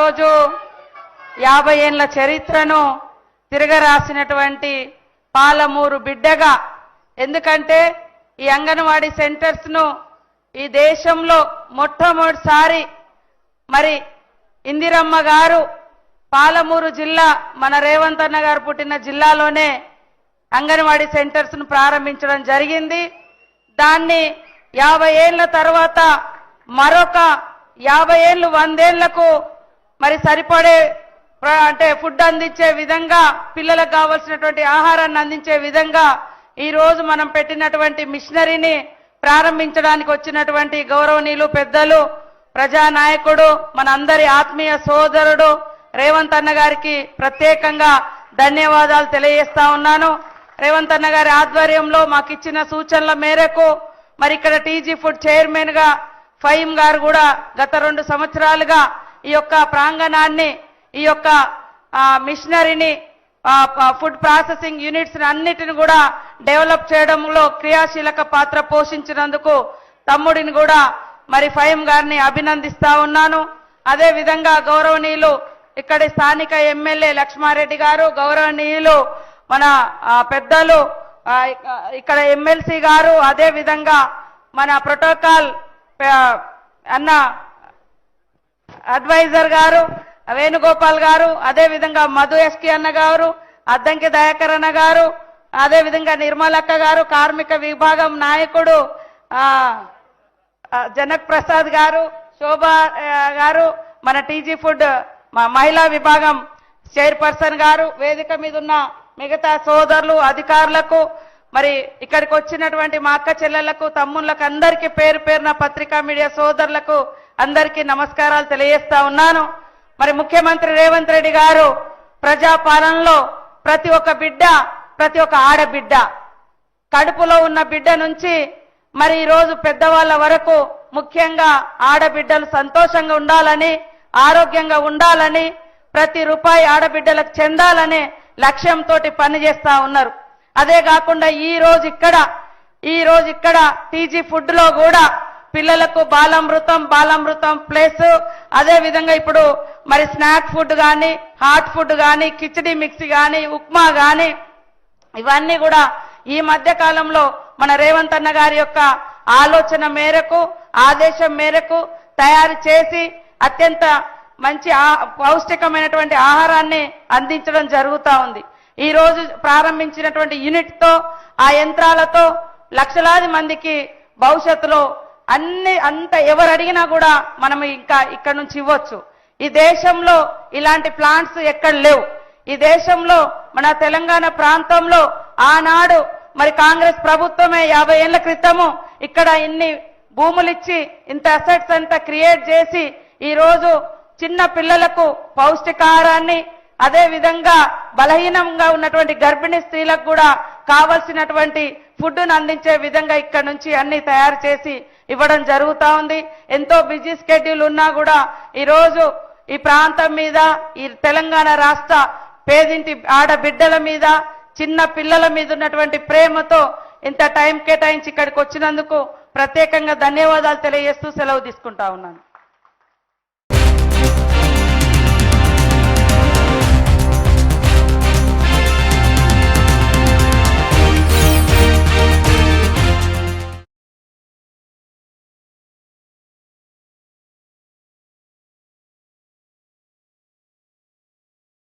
ఈరోజు 50 ఏళ్ల చరిత్రను తిరగరాసినటువంటి పాలమూరు బిడ్డగా, ఎందుకంటే ఈ అంగన్వాడీ సెంటర్స్ను ఈ దేశంలో మొట్టమొదటిసారి మరి ఇందిరమ్మ గారు పాలమూరు జిల్లా మన రేవంత్ అన్న గారు పుట్టిన జిల్లాలోనే అంగన్వాడీ సెంటర్స్ను ప్రారంభించడం జరిగింది. దాన్ని 50 ఏళ్ల తర్వాత మరొక 50 ఏళ్ళు 100 ఏళ్లకు మరి సరిపడే అంటే ఫుడ్ అందించే విధంగా, పిల్లలకు కావాల్సినటువంటి ఆహారాన్ని అందించే విధంగా ఈరోజు మనం పెట్టినటువంటి మిషనరీని ప్రారంభించడానికి వచ్చినటువంటి గౌరవనీయులు పెద్దలు, ప్రజానాయకుడు, మనందరి ఆత్మీయ సోదరుడు రేవంత్ అన్న గారికి ప్రత్యేకంగా ధన్యవాదాలు తెలియజేస్తా ఉన్నాను. రేవంత్ అన్న గారి ఆధ్వర్యంలో మాకు ఇచ్చిన సూచనల మేరకు మరి ఇక్కడ టీజీ ఫుడ్ చైర్మన్ గా ఫహీం గారు కూడా గత 2 సంవత్సరాలుగా ఈ యొక్క ప్రాంగణాన్ని, ఈ యొక్క మిషనరీని, ఫుడ్ ప్రాసెసింగ్ యూనిట్స్ అన్నిటిని కూడా డెవలప్ చేయడంలో క్రియాశీలక పాత్ర పోషించినందుకు తమ్ముడిని కూడా మరి ఫహీం గారిని అభినందిస్తా ఉన్నాను. అదే విధంగా గౌరవనీయులు ఇక్కడి స్థానిక ఎమ్మెల్యే లక్ష్మారెడ్డి గారు, గౌరవనీయులు మన పెద్దలు ఇక్కడ ఎమ్మెల్సీ గారు, అదే విధంగా మన ప్రోటోకాల్ అన్న అడ్వైజర్ గారు వేణుగోపాల్ గారు, అదే విధంగా మధు ఎస్కి అన్న గారు, అద్దంకి దయాకర్ అన్న గారు, అదే విధంగా నిర్మలక్క గారు, కార్మిక విభాగం నాయకుడు జనక్ ప్రసాద్ గారు, శోభా గారు, మన టీజీ ఫుడ్ మహిళా విభాగం చైర్పర్సన్ గారు, వేదిక మీద ఉన్న మిగతా సోదరులు, అధికారులకు, మరి ఇక్కడికి వచ్చినటువంటి మా అక్క చెల్లెళ్లకు, తమ్ముళ్లకు అందరికీ పేరు పేరున పత్రికా మీడియా సోదరులకు అందరికీ నమస్కారాలు తెలియజేస్తా ఉన్నాను. మరి ముఖ్యమంత్రి రేవంత్ రెడ్డి గారు ప్రజాపాలనలో ప్రతి ఒక్క బిడ్డ, ప్రతి ఒక్క ఆడబిడ్డ, కడుపులో ఉన్న బిడ్డ నుంచి మరి ఈరోజు పెద్దవాళ్ళ వరకు ముఖ్యంగా ఆడబిడ్డలు సంతోషంగా ఉండాలని, ఆరోగ్యంగా ఉండాలని, ప్రతి రూపాయి ఆడబిడ్డలకు చెందాలనే లక్ష్యంతో పనిచేస్తా ఉన్నారు. అదే కాకుండా ఈ రోజు ఇక్కడ టీజీ ఫుడ్ లో కూడా పిల్లలకు బాలామృతం ప్లస్, అదే విధంగా ఇప్పుడు మరి స్నాక్ ఫుడ్ కానీ, హాట్ ఫుడ్ కానీ, కిచడీ మిక్స్ కానీ, ఉప్మా కానీ, ఇవన్నీ కూడా ఈ మధ్య కాలంలో మన రేవంత్ అన్న గారి యొక్క ఆలోచన మేరకు, ఆదేశం మేరకు తయారు చేసి అత్యంత మంచి పౌష్టికమైనటువంటి ఆహారాన్ని అందించడం జరుగుతూ ఉంది. ఈ రోజు ప్రారంభించినటువంటి యూనిట్ తో, ఆ యంత్రాలతో లక్షలాది మందికి భవిష్యత్తులో అంత ఎవరు అడిగినా కూడా మనం ఇంకా ఇక్కడ నుంచి ఇవ్వచ్చు. ఈ దేశంలో ఇలాంటి ప్లాంట్స్ ఎక్కడ లేవు. ఈ దేశంలో మన తెలంగాణ ప్రాంతంలో ఆనాడు మరి కాంగ్రెస్ ప్రభుత్వమే 50 ఏళ్ల క్రితము ఇక్కడ ఇన్ని భూములిచ్చి ఇంత అసెట్స్ అంతా క్రియేట్ చేసి ఈ రోజు చిన్న పిల్లలకు పౌష్టికాహారాన్ని, అదే విధంగా బలహీనంగా ఉన్నటువంటి గర్భిణీ స్త్రీలకు కూడా కావలసినటువంటి ఫుడ్ను అందించే విధంగా ఇక్కడ నుంచి అన్ని తయారు చేసి ఇవ్వడం జరుగుతూ ఉంది. ఎంతో బిజీ షెడ్యూల్ ఉన్నా కూడా ఈరోజు ఈ ప్రాంతం మీద, ఈ తెలంగాణ రాష్ట్ర పేదింటి ఆడబిడ్డల మీద, చిన్న పిల్లల మీద ఉన్నటువంటి ప్రేమతో ఇంత టైం కేటాయించి ఇక్కడికి వచ్చినందుకు ప్రత్యేకంగా ధన్యవాదాలు తెలియజేస్తూ సెలవు తీసుకుంటా ఉన్నాను.